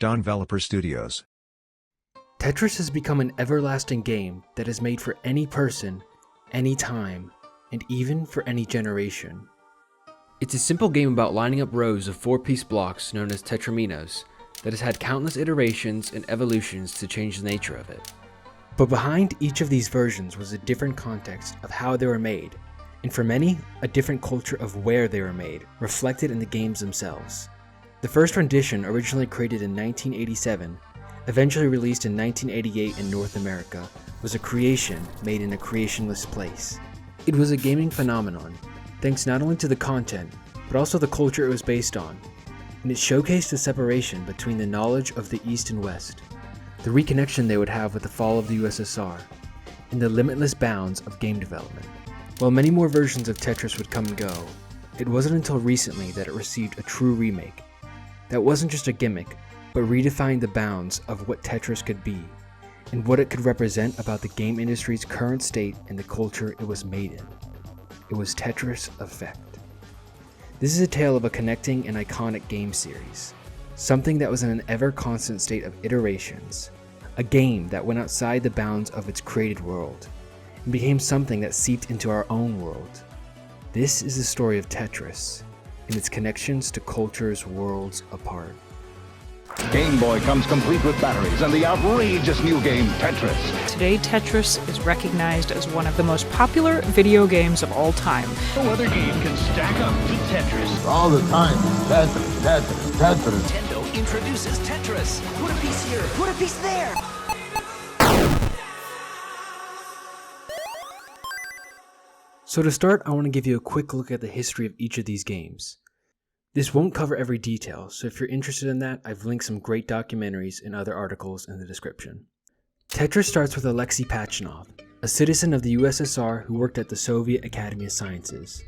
Developer Studios. Tetris has become an everlasting game that is made for any person, any time, and even for any generation. It's a simple game about lining up rows of 4-piece blocks known as tetraminos that has had countless iterations and evolutions to change the nature of it. But behind each of these versions was a different context of how they were made, and for many, a different culture of where they were made, reflected in the games themselves. The first rendition, originally created in 1987, eventually released in 1988 in North America, was a creation made in a creationless place. It was a gaming phenomenon, thanks not only to the content, but also the culture it was based on, and it showcased the separation between the knowledge of the East and West, the reconnection they would have with the fall of the USSR, and the limitless bounds of game development. While many more versions of Tetris would come and go, it wasn't until recently that it received a true remake. That wasn't just a gimmick, but redefined the bounds of what Tetris could be, and what it could represent about the game industry's current state and the culture it was made in. It was Tetris Effect. This is a tale of a connecting and iconic game series, something that was in an ever-constant state of iterations, a game that went outside the bounds of its created world, and became something that seeped into our own world. This is the story of Tetris, and its connections to cultures worlds apart. Game Boy comes complete with batteries and the outrageous new game Tetris. Today, Tetris is recognized as one of the most popular video games of all time. No other game can stack up to Tetris. All the time, Tetris. Nintendo introduces Tetris. Put a piece here, put a piece there. So to start, I want to give you a quick look at the history of each of these games. This won't cover every detail, so if you're interested in that, I've linked some great documentaries and other articles in the description. Tetris starts with Alexei Pachinov, a citizen of the USSR who worked at the Soviet Academy of Sciences.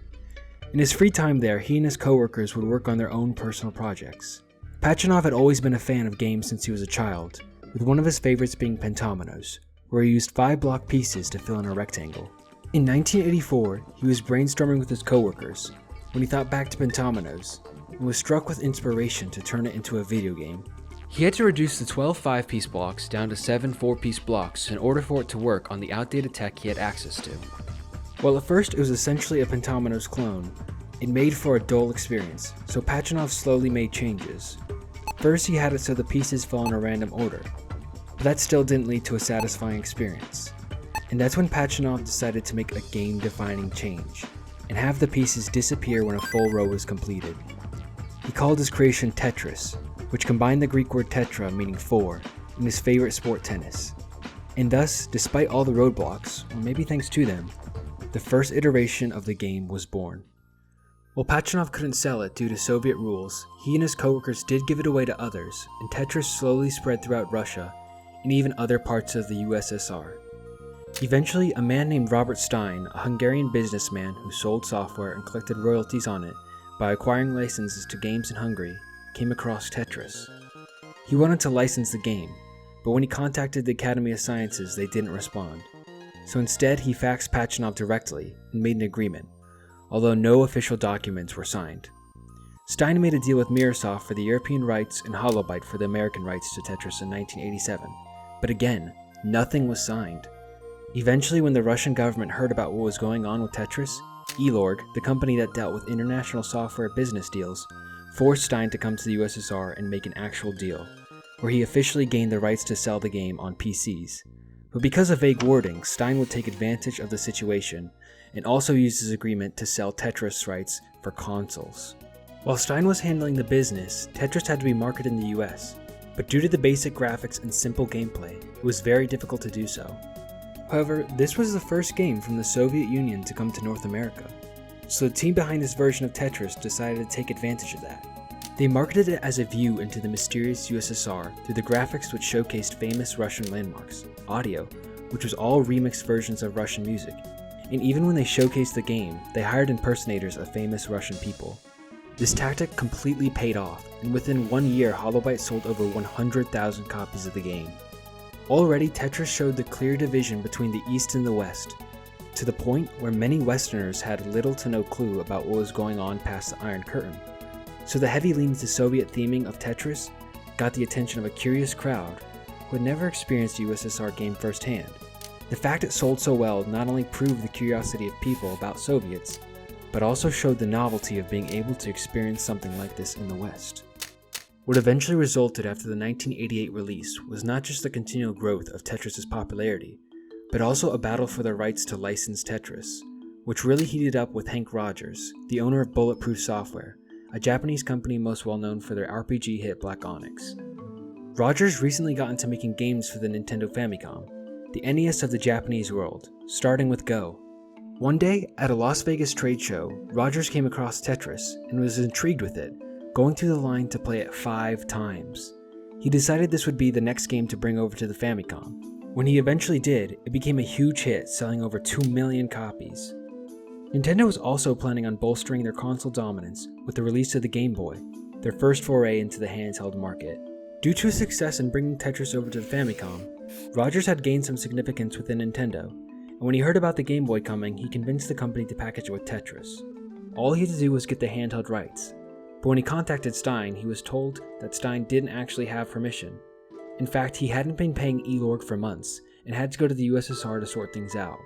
In his free time there, he and his co-workers would work on their own personal projects. Pachinov had always been a fan of games since he was a child, with one of his favorites being pentominoes, where he used 5 block pieces to fill in a rectangle. In 1984, he was brainstorming with his co-workers when he thought back to pentominoes, and was struck with inspiration to turn it into a video game. He had to reduce the 12 5-piece blocks down to 7 4-piece blocks in order for it to work on the outdated tech he had access to. While at first it was essentially a pentominoes clone, it made for a dull experience, so Pachinov slowly made changes. First he had it so the pieces fell in a random order, but that still didn't lead to a satisfying experience. And that's when Pachinov decided to make a game-defining change, and have the pieces disappear when a full row was completed. He called his creation Tetris, which combined the Greek word tetra meaning 4, and his favorite sport tennis. And thus, despite all the roadblocks, or maybe thanks to them, the first iteration of the game was born. While Pachinov couldn't sell it due to Soviet rules, he and his co-workers did give it away to others, and Tetris slowly spread throughout Russia, and even other parts of the USSR. Eventually, a man named Robert Stein, a Hungarian businessman who sold software and collected royalties on it by acquiring licenses to games in Hungary, came across Tetris. He wanted to license the game, but when he contacted the Academy of Sciences, they didn't respond. So instead, he faxed Pachinov directly and made an agreement, although no official documents were signed. Stein made a deal with Microsoft for the European rights and Holobyte for the American rights to Tetris in 1987, but again, nothing was signed. Eventually, when the Russian government heard about what was going on with Tetris, Elorg, the company that dealt with international software business deals, forced Stein to come to the USSR and make an actual deal, where he officially gained the rights to sell the game on PCs. But because of vague wording, Stein would take advantage of the situation and also use his agreement to sell Tetris rights for consoles. While Stein was handling the business, Tetris had to be marketed in the US, but due to the basic graphics and simple gameplay, it was very difficult to do so. However, this was the first game from the Soviet Union to come to North America, so the team behind this version of Tetris decided to take advantage of that. They marketed it as a view into the mysterious USSR through the graphics which showcased famous Russian landmarks, audio, which was all remixed versions of Russian music, and even when they showcased the game, they hired impersonators of famous Russian people. This tactic completely paid off, and within 1 year Holobyte sold over 100,000 copies of the game. Already, Tetris showed the clear division between the East and the West, to the point where many Westerners had little to no clue about what was going on past the Iron Curtain. So the heavy lean to Soviet theming of Tetris got the attention of a curious crowd who had never experienced a USSR game firsthand. The fact it sold so well not only proved the curiosity of people about Soviets, but also showed the novelty of being able to experience something like this in the West. What eventually resulted after the 1988 release was not just the continual growth of Tetris's popularity, but also a battle for the rights to license Tetris, which really heated up with Hank Rogers, the owner of Bulletproof Software, a Japanese company most well known for their RPG hit Black Onyx. Rogers recently got into making games for the Nintendo Famicom, the NES of the Japanese world, starting with Go. One day, at a Las Vegas trade show, Rogers came across Tetris and was intrigued with it, going through the line to play it 5 times. He decided this would be the next game to bring over to the Famicom. When he eventually did, it became a huge hit, selling over 2 million copies. Nintendo was also planning on bolstering their console dominance with the release of the Game Boy, their first foray into the handheld market. Due to his success in bringing Tetris over to the Famicom, Rogers had gained some significance within Nintendo, and when he heard about the Game Boy coming, he convinced the company to package it with Tetris. All he had to do was get the handheld rights, but when he contacted Stein, he was told that Stein didn't actually have permission. In fact, he hadn't been paying Elorg for months, and had to go to the USSR to sort things out.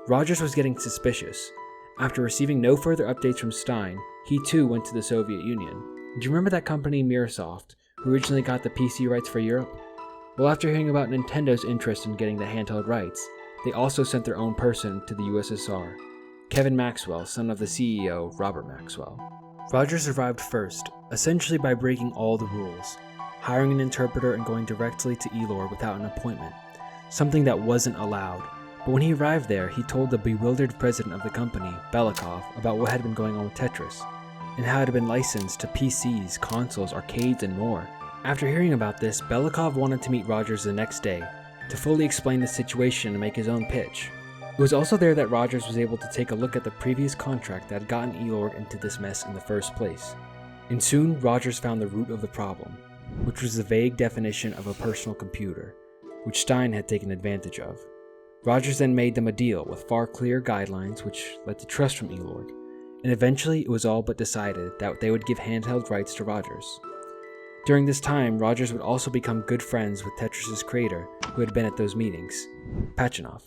Rogers was getting suspicious. After receiving no further updates from Stein, he too went to the Soviet Union. Do you remember that company Mirasoft, who originally got the PC rights for Europe? Well, after hearing about Nintendo's interest in getting the handheld rights, they also sent their own person to the USSR, Kevin Maxwell, son of the CEO, Robert Maxwell. Rogers arrived first, essentially by breaking all the rules, hiring an interpreter and going directly to Elorg without an appointment, something that wasn't allowed. But when he arrived there, he told the bewildered president of the company, Belikov, about what had been going on with Tetris, and how it had been licensed to PCs, consoles, arcades, and more. After hearing about this, Belikov wanted to meet Rogers the next day, to fully explain the situation and make his own pitch. It was also there that Rogers was able to take a look at the previous contract that had gotten Elorg into this mess in the first place. And soon, Rogers found the root of the problem, which was the vague definition of a personal computer, which Stein had taken advantage of. Rogers then made them a deal with far clearer guidelines which led to trust from Elorg, and eventually it was all but decided that they would give handheld rights to Rogers. During this time, Rogers would also become good friends with Tetris' creator, who had been at those meetings, Pachinov.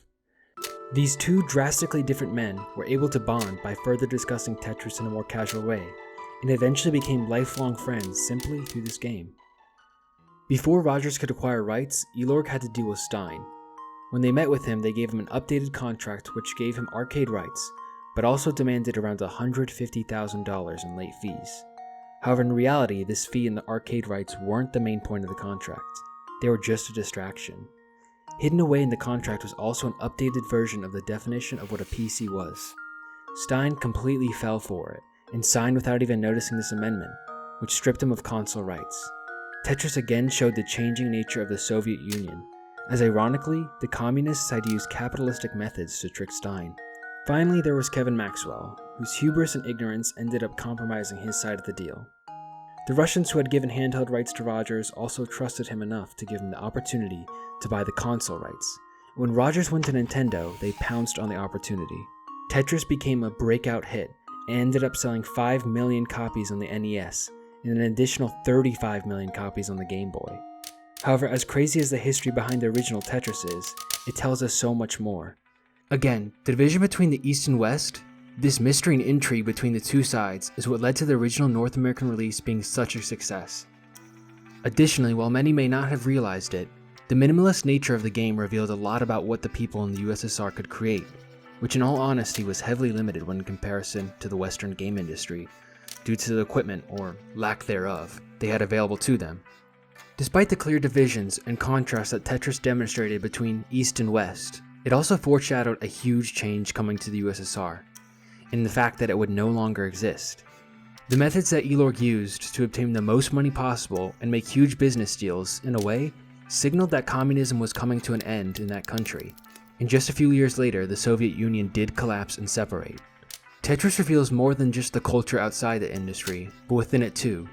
These two drastically different men were able to bond by further discussing Tetris in a more casual way, and eventually became lifelong friends simply through this game. Before Rogers could acquire rights, Elorg had to deal with Stein. When they met with him, they gave him an updated contract which gave him arcade rights, but also demanded around $150,000 in late fees. However, in reality, this fee and the arcade rights weren't the main point of the contract. They were just a distraction. Hidden away in the contract was also an updated version of the definition of what a PC was. Stein completely fell for it, and signed without even noticing this amendment, which stripped him of console rights. Tetris again showed the changing nature of the Soviet Union, as ironically, the communists had used capitalistic methods to trick Stein. Finally, there was Kevin Maxwell, whose hubris and ignorance ended up compromising his side of the deal. The Russians who had given handheld rights to Rogers also trusted him enough to give him the opportunity to buy the console rights. When Rogers went to Nintendo, they pounced on the opportunity. Tetris became a breakout hit and ended up selling 5 million copies on the NES and an additional 35 million copies on the Game Boy. However, as crazy as the history behind the original Tetris is, it tells us so much more. Again, the division between the East and West, this mystery and intrigue between the two sides is what led to the original North American release being such a success. Additionally, while many may not have realized it, the minimalist nature of the game revealed a lot about what the people in the USSR could create, which in all honesty was heavily limited when in comparison to the Western game industry, due to the equipment, or lack thereof, they had available to them. Despite the clear divisions and contrasts that Tetris demonstrated between East and West, it also foreshadowed a huge change coming to the USSR, in the fact that it would no longer exist. The methods that Elorg used to obtain the most money possible and make huge business deals, in a way, signaled that communism was coming to an end in that country, and just a few years later the Soviet Union did collapse and separate. Tetris reveals more than just the culture outside the industry, but within it too.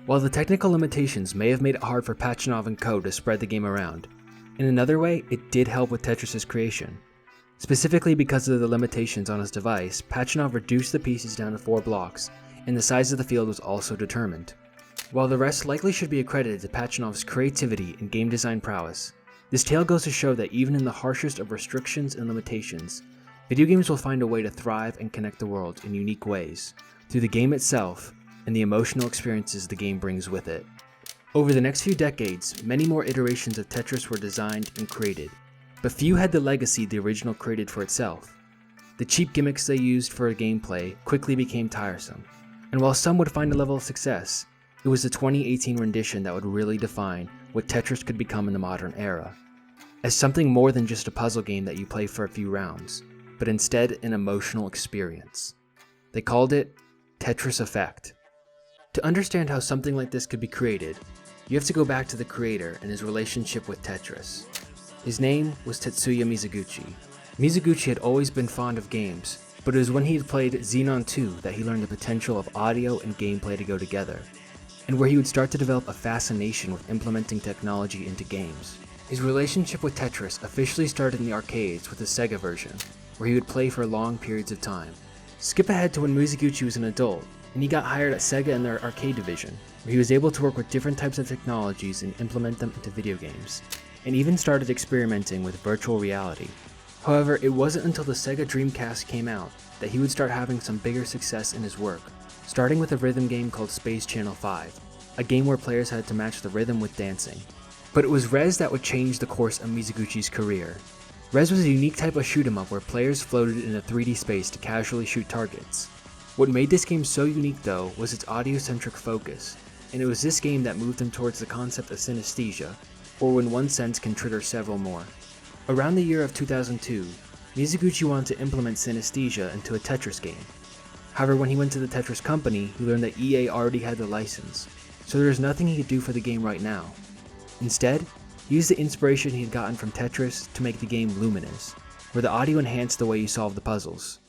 While the technical limitations may have made it hard for Pachinov and co. to spread the game around, in another way it did help with Tetris' creation. Specifically because of the limitations on his device, Pachinov reduced the pieces down to 4 blocks, and the size of the field was also determined. While the rest likely should be accredited to Pachinov's creativity and game design prowess, this tale goes to show that even in the harshest of restrictions and limitations, video games will find a way to thrive and connect the world in unique ways, through the game itself and the emotional experiences the game brings with it. Over the next few decades, many more iterations of Tetris were designed and created, but few had the legacy the original created for itself. The cheap gimmicks they used for gameplay quickly became tiresome, and while some would find a level of success, it was the 2018 rendition that would really define what Tetris could become in the modern era, as something more than just a puzzle game that you play for a few rounds, but instead an emotional experience. They called it Tetris Effect. To understand how something like this could be created, you have to go back to the creator and his relationship with Tetris. His name was Tetsuya Mizuguchi. Mizuguchi had always been fond of games, but it was when he had played Xenon 2 that he learned the potential of audio and gameplay to go together, and where he would start to develop a fascination with implementing technology into games. His relationship with Tetris officially started in the arcades with the Sega version, where he would play for long periods of time. Skip ahead to when Mizuguchi was an adult, and he got hired at Sega in their arcade division, where he was able to work with different types of technologies and implement them into video games, and even started experimenting with virtual reality. However, it wasn't until the Sega Dreamcast came out that he would start having some bigger success in his work, starting with a rhythm game called Space Channel 5, a game where players had to match the rhythm with dancing. But it was Rez that would change the course of Mizuguchi's career. Rez was a unique type of shoot 'em up where players floated in a 3D space to casually shoot targets. What made this game so unique though was its audio-centric focus, and it was this game that moved him towards the concept of synesthesia, or in one sense can trigger several more. Around the year of 2002, Mizuguchi wanted to implement synesthesia into a Tetris game. However, when he went to the Tetris company, he learned that EA already had the license, so there was nothing he could do for the game right now. Instead, he used the inspiration he had gotten from Tetris to make the game Luminous, where the audio enhanced the way you solved the puzzles.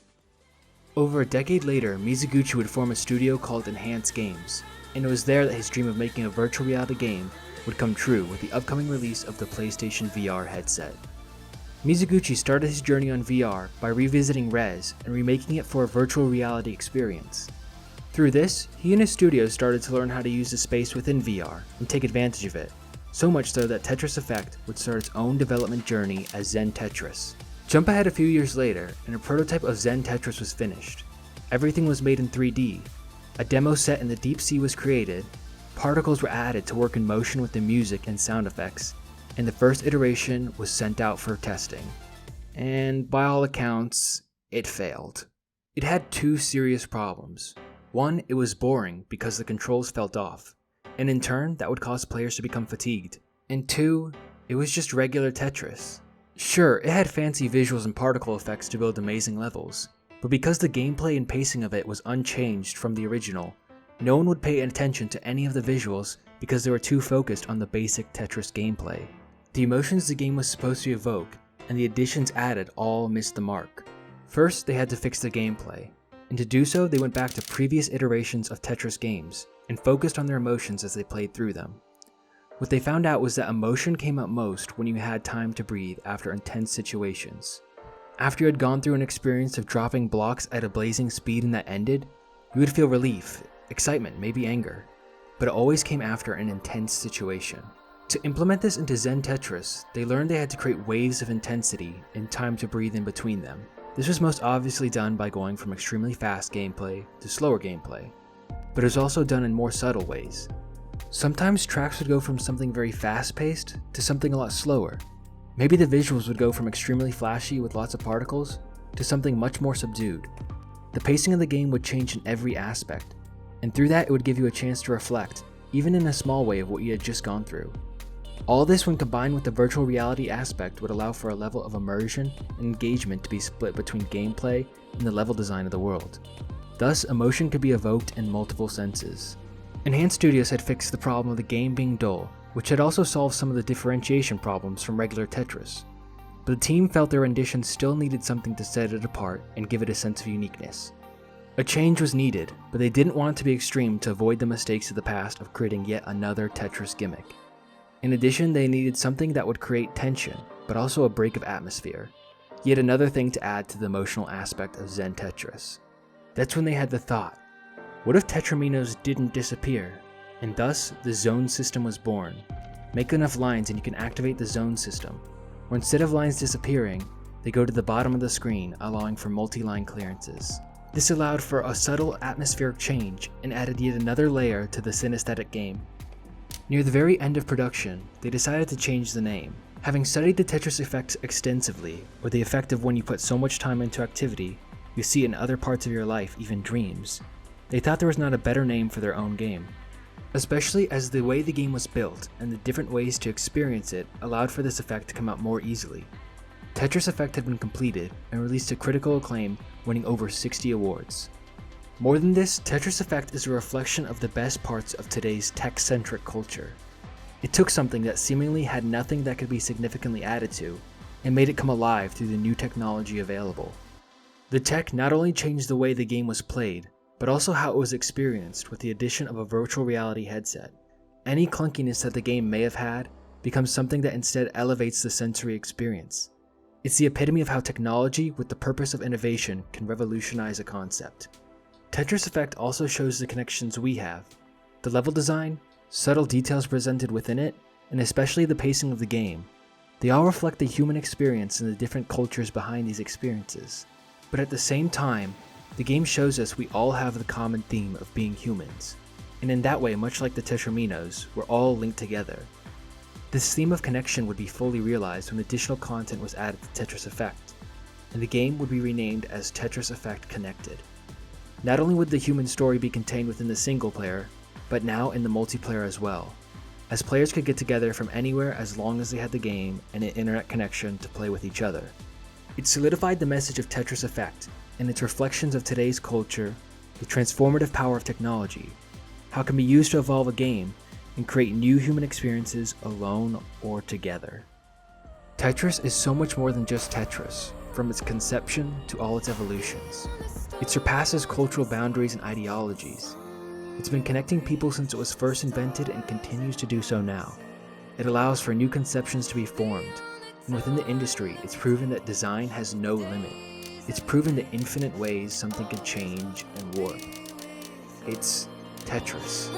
Over a decade later, Mizuguchi would form a studio called Enhanced Games, and it was there that his dream of making a virtual reality game would come true with the upcoming release of the PlayStation VR headset. Mizuguchi started his journey on VR by revisiting Rez and remaking it for a virtual reality experience. Through this, he and his studio started to learn how to use the space within VR and take advantage of it, so much so that Tetris Effect would start its own development journey as Zen Tetris. Jump ahead a few years later, and a prototype of Zen Tetris was finished. Everything was made in 3D. A demo set in the deep sea was created, particles were added to work in motion with the music and sound effects, and the first iteration was sent out for testing. And by all accounts, it failed. It had two serious problems. One, it was boring because the controls felt off, and in turn, that would cause players to become fatigued. And two, it was just regular Tetris. Sure, it had fancy visuals and particle effects to build amazing levels, but because the gameplay and pacing of it was unchanged from the original, no one would pay attention to any of the visuals because they were too focused on the basic Tetris gameplay. The emotions the game was supposed to evoke, and the additions added all missed the mark. First, they had to fix the gameplay, and to do so they went back to previous iterations of Tetris games, and focused on their emotions as they played through them. What they found out was that emotion came out most when you had time to breathe after intense situations. After you had gone through an experience of dropping blocks at a blazing speed and that ended, you would feel relief, excitement, maybe anger, but it always came after an intense situation. To implement this into Zen Tetris, they learned they had to create waves of intensity and time to breathe in between them. This was most obviously done by going from extremely fast gameplay to slower gameplay, but it was also done in more subtle ways. Sometimes tracks would go from something very fast-paced to something a lot slower. Maybe the visuals would go from extremely flashy with lots of particles to something much more subdued. The pacing of the game would change in every aspect, and through that it would give you a chance to reflect, even in a small way, of what you had just gone through. All this, when combined with the virtual reality aspect, would allow for a level of immersion and engagement to be split between gameplay and the level design of the world. Thus, emotion could be evoked in multiple senses. Enhanced Studios had fixed the problem of the game being dull, which had also solved some of the differentiation problems from regular Tetris. But the team felt their rendition still needed something to set it apart and give it a sense of uniqueness. A change was needed, but they didn't want it to be extreme to avoid the mistakes of the past of creating yet another Tetris gimmick. In addition, they needed something that would create tension, but also a break of atmosphere. Yet another thing to add to the emotional aspect of Zen Tetris. That's when they had the thought, what if Tetraminos didn't disappear? and thus the zone system was born. Make enough lines and you can activate the zone system, where instead of lines disappearing, they go to the bottom of the screen, allowing for multi-line clearances. This allowed for a subtle atmospheric change and added yet another layer to the synesthetic game. Near the very end of production, they decided to change the name. Having studied the Tetris effect extensively, or the effect of when you put so much time into activity, you see it in other parts of your life, even dreams, they thought there was not a better name for their own game. Especially as the way the game was built and the different ways to experience it allowed for this effect to come out more easily. Tetris Effect had been completed and released to critical acclaim, winning over 60 awards. More than this, Tetris Effect is a reflection of the best parts of today's tech-centric culture. It took something that seemingly had nothing that could be significantly added to, and made it come alive through the new technology available. The tech not only changed the way the game was played, but also how it was experienced with the addition of a virtual reality headset. Any clunkiness that the game may have had becomes something that instead elevates the sensory experience. It's the epitome of how technology with the purpose of innovation can revolutionize a concept. Tetris Effect also shows the connections we have. The level design, subtle details presented within it, and especially the pacing of the game. They all reflect the human experience and the different cultures behind these experiences. But at the same time, the game shows us we all have the common theme of being humans. And in that way, much like the Tetraminos, we're all linked together. This theme of connection would be fully realized when additional content was added to Tetris Effect, and the game would be renamed as Tetris Effect Connected. Not only would the human story be contained within the single player, but now in the multiplayer as well, as players could get together from anywhere as long as they had the game and an internet connection to play with each other. It solidified the message of Tetris Effect and its reflections of today's culture, the transformative power of technology, how it can be used to evolve a game and create new human experiences alone or together. Tetris is so much more than just Tetris, from its conception to all its evolutions. It surpasses cultural boundaries and ideologies. It's been connecting people since it was first invented and continues to do so now. It allows for new conceptions to be formed, and within the industry, it's proven that design has no limit. It's proven the infinite ways something can change and warp. It's Tetris.